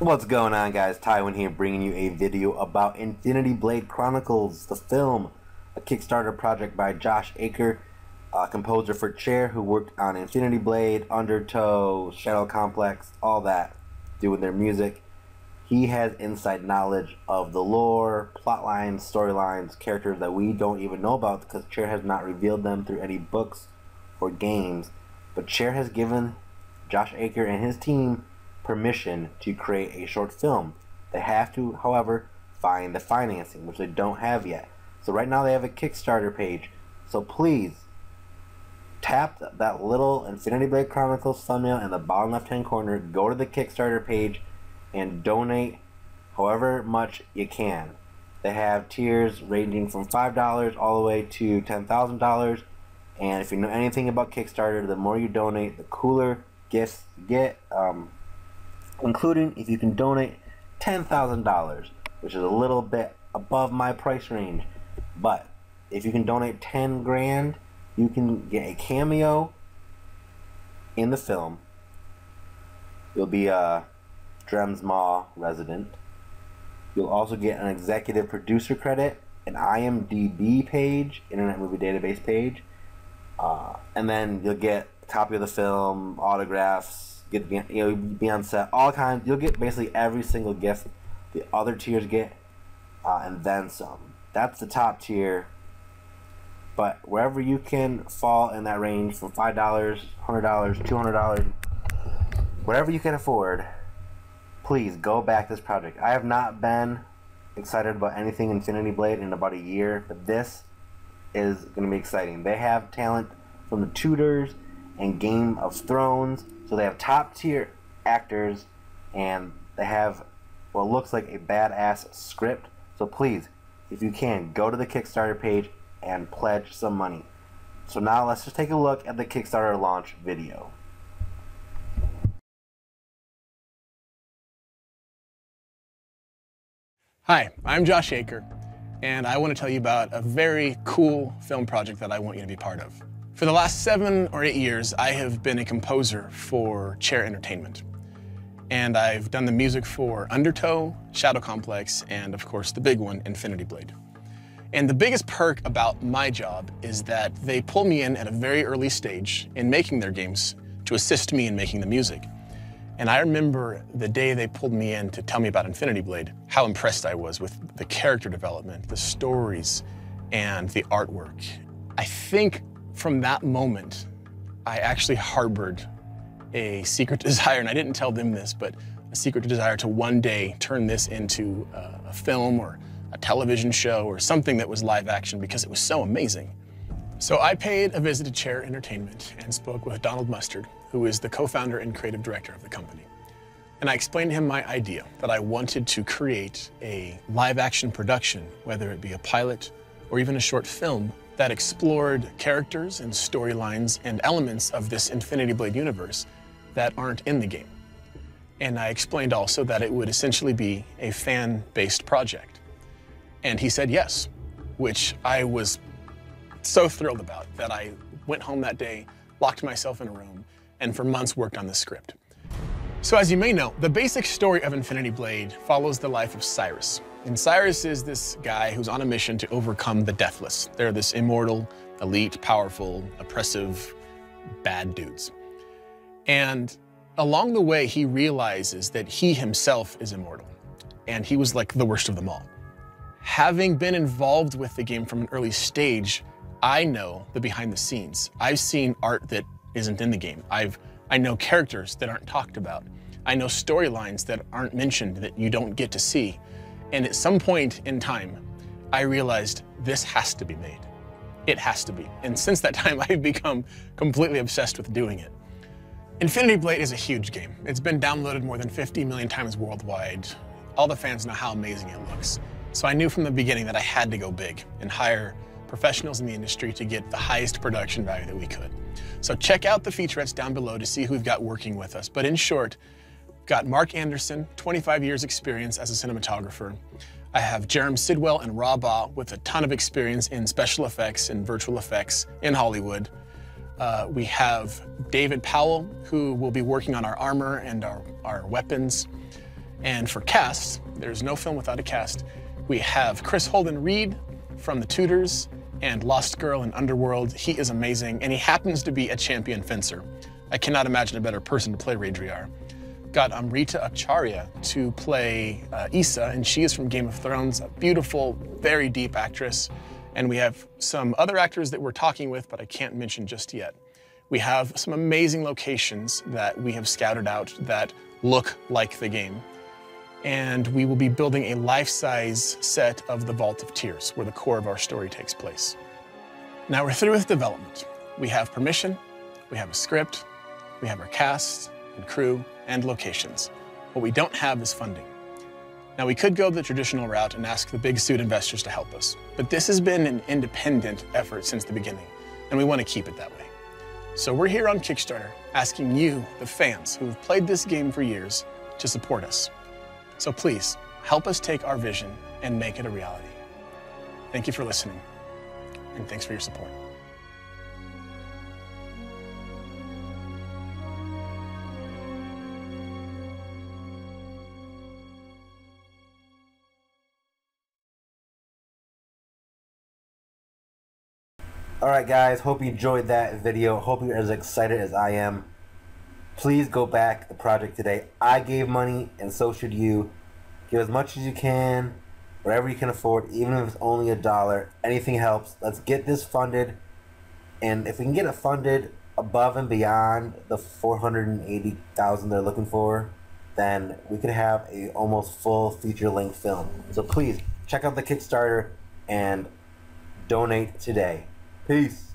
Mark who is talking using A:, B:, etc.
A: What's going on, guys? Tywin here, bringing you a video about Infinity Blade Chronicles, the film, a Kickstarter project by Josh Aker, composer for Chair, who worked on Infinity Blade, Undertow, Shadow Complex, all that, doing their music. He has inside knowledge of the lore, plot lines, storylines, characters that we don't even know about because Chair has not revealed them through any books or games. But Chair has given Josh Aker and his team permission to create a short film. They have to, however, find the financing, which they don't have yet. So right now they have a Kickstarter page. So please tap that little Infinity Blade Chronicles thumbnail in the bottom left hand corner, go to the Kickstarter page and donate however much you can. They have tiers ranging from $5 all the way to $10,000. And if you know anything about Kickstarter, the more you donate, the cooler gifts you get. Including if you can donate $10,000, which is a little bit above my price range. But if you can donate 10 grand, you can get a cameo in the film. You'll be a Dremsmaw resident. You'll also get an executive producer credit, an IMDb page, Internet Movie Database page, and then you'll get a copy of the film, autographs, be on set, all kinds. You'll get basically every single gift the other tiers get, and then some. That's the top tier. But wherever you can fall in that range, from $5, $100, $200, whatever you can afford, please go back this project. I have not been excited about anything Infinity Blade in about a year, but this is going to be exciting. They have talent from the Tudors and Game of Thrones. So they have top tier actors, and they have what looks like a badass script. So please, if you can, go to the Kickstarter page and pledge some money. So now let's just take a look at the Kickstarter launch video.
B: Hi, I'm Josh Aker, and I want to tell you about a very cool film project that I want you to be part of. For the last 7 or 8 years, I have been a composer for Chair Entertainment. And I've done the music for Undertow, Shadow Complex, and of course the big one, Infinity Blade. And the biggest perk about my job is that they pull me in at a very early stage in making their games to assist me in making the music. And I remember the day they pulled me in to tell me about Infinity Blade, how impressed I was with the character development, the stories, and the artwork. I think from that moment, I actually harbored a secret desire, and I didn't tell them this, but a secret desire to one day turn this into a film or a television show or something that was live action because it was so amazing. So I paid a visit to Chair Entertainment and spoke with Donald Mustard, who is the co-founder and creative director of the company. And I explained to him my idea that I wanted to create a live action production, whether it be a pilot or even a short film, that explored characters and storylines and elements of this Infinity Blade universe that aren't in the game. And I explained also that it would essentially be a fan-based project. And he said yes, which I was so thrilled about that I went home that day, locked myself in a room, and for months worked on the script. So as you may know, the basic story of Infinity Blade follows the life of Cyrus. And Cyrus is this guy who's on a mission to overcome the Deathless. They're this immortal, elite, powerful, oppressive, bad dudes. And along the way, he realizes that he himself is immortal. And he was like the worst of them all. Having been involved with the game from an early stage, I know the behind the scenes. I've seen art that isn't in the game. I know characters that aren't talked about. I know storylines that aren't mentioned that you don't get to see. And at some point in time, I realized this has to be made. It has to be. And since that time, I've become completely obsessed with doing it. Infinity Blade is a huge game. It's been downloaded more than 50 million times worldwide. All the fans know how amazing it looks. So I knew from the beginning that I had to go big and hire professionals in the industry to get the highest production value that we could. So check out the featurettes down below to see who we've got working with us. But in short, got Mark Anderson, 25 years experience as a cinematographer. I have Jerem Sidwell and Rob Baugh with a ton of experience in special effects and virtual effects in Hollywood. We have David Powell, who will be working on our armor and our weapons. And for cast, there's no film without a cast. We have Chris Holden Reed from The Tudors and Lost Girl and Underworld. He is amazing, and he happens to be a champion fencer. I cannot imagine a better person to play Radriar. Got Amrita Acharya to play Issa, and she is from Game of Thrones, a beautiful, very deep actress. And we have some other actors that we're talking with, but I can't mention just yet. We have some amazing locations that we have scouted out that look like the game. And we will be building a life-size set of the Vault of Tears, where the core of our story takes place. Now we're through with development. We have permission, we have a script, we have our cast and crew and locations. What we don't have is funding. Now we could go the traditional route and ask the big suit investors to help us, but this has been an independent effort since the beginning, and we want to keep it that way. So we're here on Kickstarter asking you, the fans who have played this game for years, to support us. So please, help us take our vision and make it a reality. Thank you for listening, and thanks for your support.
A: Alright guys, hope you enjoyed that video. Hope you're as excited as I am. Please go back the project today. I gave money, and so should you. Give as much as you can, whatever you can afford, even if it's only $1. Anything helps. Let's get this funded, and if we can get it funded above and beyond the $480,000 they're looking for, then we could have a almost full feature-length film. So please check out the Kickstarter and donate today. Peace.